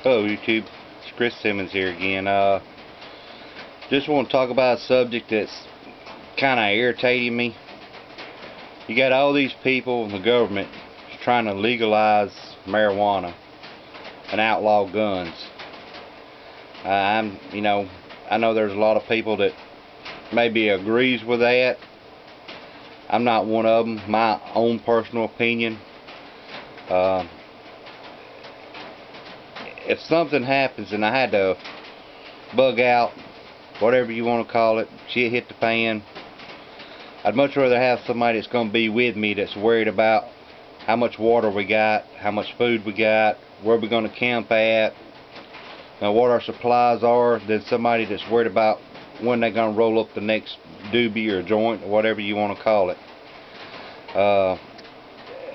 Hello YouTube, it's Chris Simmons here again. Just want to talk about a subject that's kind of irritating me. You got all these people in the government trying to legalize marijuana and outlaw guns. I know there's a lot of people that maybe agrees with that. I'm not one of them. My own personal opinion. If something happens and I had to bug out, whatever you want to call it, shit hit the fan, I'd much rather have somebody that's going to be with me that's worried about how much water we got, how much food we got, where we're going to camp at, what our supplies are, than somebody that's worried about when they're going to roll up the next doobie or joint or whatever you want to call it.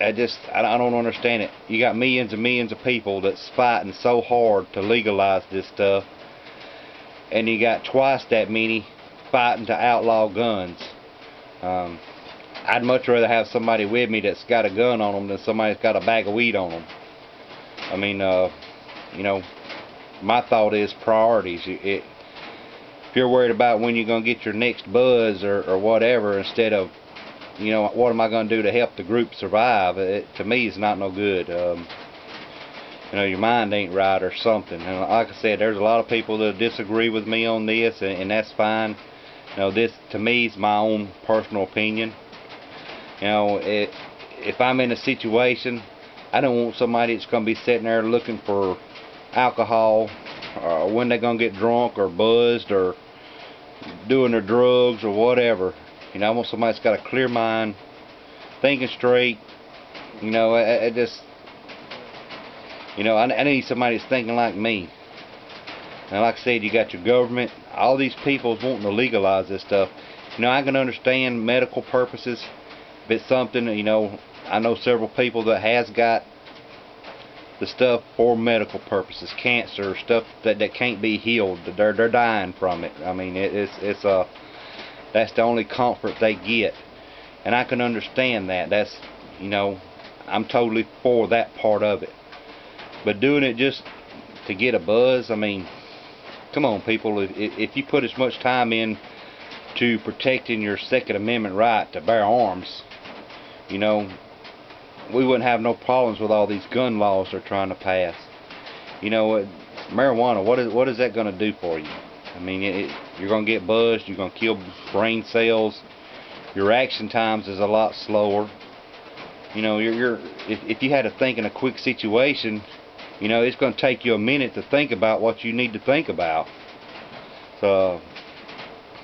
I don't understand it. You got millions and millions of people that's fighting so hard to legalize this stuff, and you got twice that many fighting to outlaw guns. I'd much rather have somebody with me that's got a gun on them than somebody that's got a bag of weed on them. I mean, my thought is priorities. If you're worried about when you're going to get your next buzz or whatever, instead of, what am I going to do to help the group survive? To me, it's not no good. Your mind ain't right or something. And like I said, there's a lot of people that disagree with me on this, and that's fine. This to me is my own personal opinion. If I'm in a situation, I don't want somebody that's going to be sitting there looking for alcohol, or when they're going to get drunk or buzzed or doing their drugs or whatever. I want somebody that's got a clear mind, thinking straight. I need somebody that's thinking like me. And like I said, you got your government, all these people wanting to legalize this stuff. I can understand medical purposes. If it's something, I know several people that has got the stuff for medical purposes, cancer, stuff that can't be healed. They're dying from it. I mean, that's the only comfort they get, and I can understand that. I'm totally for that part of it. But doing it just to get a buzz, I mean, come on, people. If you put as much time in to protecting your Second Amendment right to bear arms, we wouldn't have no problems with all these gun laws they're trying to pass. Marijuana, what is that going to do for you? I mean, you're going to get buzzed, you're going to kill brain cells, your reaction times is a lot slower. If you had to think in a quick situation, it's going to take you a minute to think about what you need to think about. So,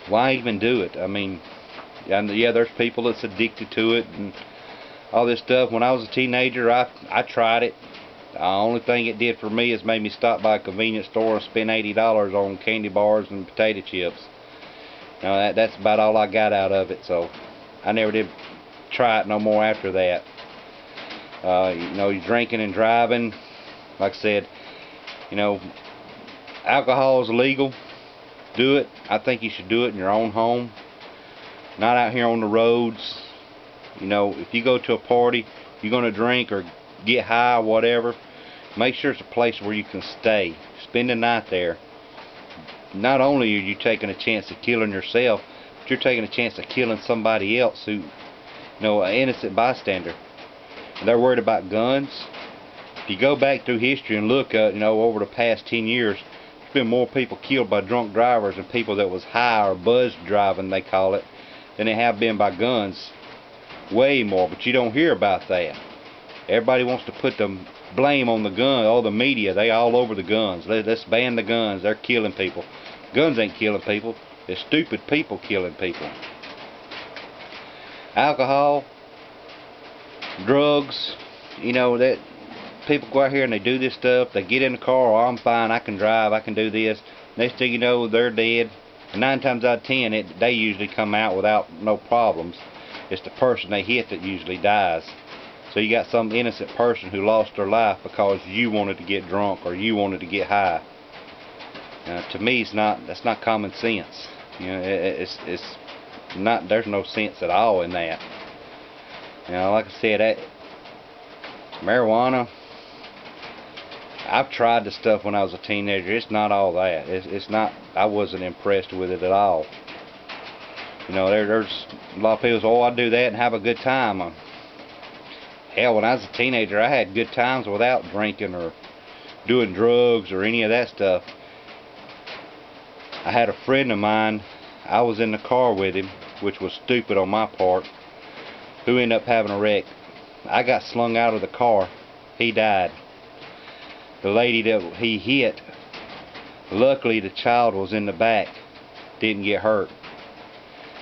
why even do it? I mean, yeah, there's people that's addicted to it and all this stuff. When I was a teenager, I tried it. The only thing it did for me is made me stop by a convenience store and spend $80 on candy bars and potato chips. That's about all I got out of it, so I never did try it no more after that. You're drinking and driving. Like I said, alcohol is legal. Do it. I think you should do it in your own home, not out here on the roads. If you go to a party, you're going to drink or get high or whatever, make sure it's a place where you can stay. Spend the night there. Not only are you taking a chance of killing yourself, but you're taking a chance of killing somebody else who, an innocent bystander. They're worried about guns. If you go back through history and look at, over the past 10 years, there's been more people killed by drunk drivers and people that was high or buzzed driving, they call it, than there have been by guns. Way more, but you don't hear about that. Everybody wants to put the blame on the gun. All the media, they all over the guns. Let's ban the guns. They're killing people. Guns ain't killing people. It's stupid people killing people. Alcohol, drugs, that people go out here and they do this stuff. They get in the car, oh, I'm fine, I can drive, I can do this. Next thing you know, they're dead. And 9 times out of 10, they usually come out without no problems. It's the person they hit that usually dies. So you got some innocent person who lost their life because you wanted to get drunk or you wanted to get high. To me, that's not common sense. It's not. There's no sense at all in that. Like I said, marijuana, I've tried the stuff when I was a teenager. It's not all that. It's not. I wasn't impressed with it at all. You know, there's a lot of people say, "Oh, I do that and have a good time." Hell, when I was a teenager, I had good times without drinking or doing drugs or any of that stuff. I had a friend of mine. I was in the car with him, which was stupid on my part, who ended up having a wreck. I got slung out of the car. He died. The lady that he hit, luckily the child was in the back, didn't get hurt.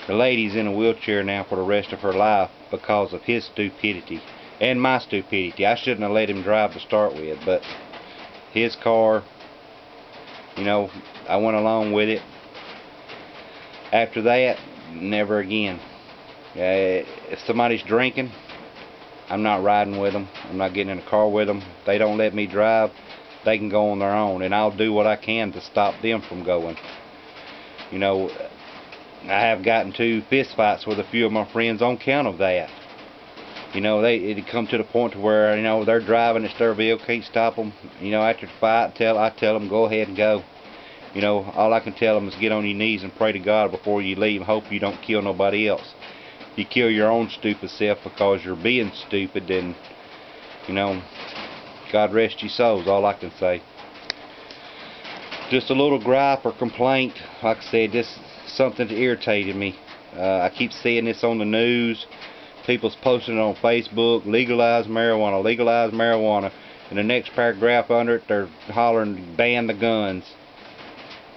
The lady's in a wheelchair now for the rest of her life because of his stupidity and my stupidity. I shouldn't have let him drive to start with, but his car, you know, I went along with it. After that, never again. If somebody's drinking, I'm not riding with them. I'm not getting in a car with them. If they don't let me drive, they can go on their own, and I'll do what I can to stop them from going. You know, I have gotten to fist fights with a few of my friends on account of that. You know, it come to the point to where, you know, they're driving, it's their vehicle, can't stop them. You know, after the fight, I tell them, go ahead and go. You know, all I can tell them is get on your knees and pray to God before you leave. Hope you don't kill nobody else. If you kill your own stupid self because you're being stupid, then, you know, God rest your souls, all I can say. Just a little gripe or complaint. Like I said, just something that irritated me. I keep seeing this on the news. People's posting it on Facebook. Legalize marijuana, legalize marijuana. And the next paragraph under it, they're hollering, ban the guns.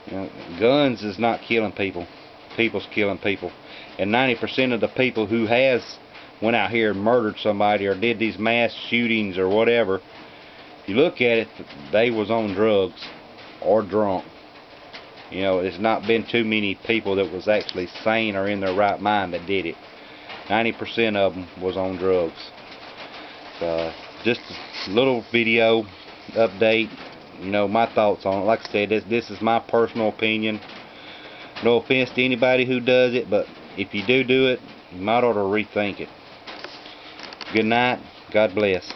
You know, guns is not killing people. People's killing people. And 90% of the people who has went out here and murdered somebody or did these mass shootings or whatever, if you look at it, they was on drugs or drunk. You know, there's not been too many people that was actually sane or in their right mind that did it. 90% of them was on drugs. So, just a little video update. You know, my thoughts on it. Like I said, this is my personal opinion. No offense to anybody who does it, but if you do it, you might ought to rethink it. Good night. God bless.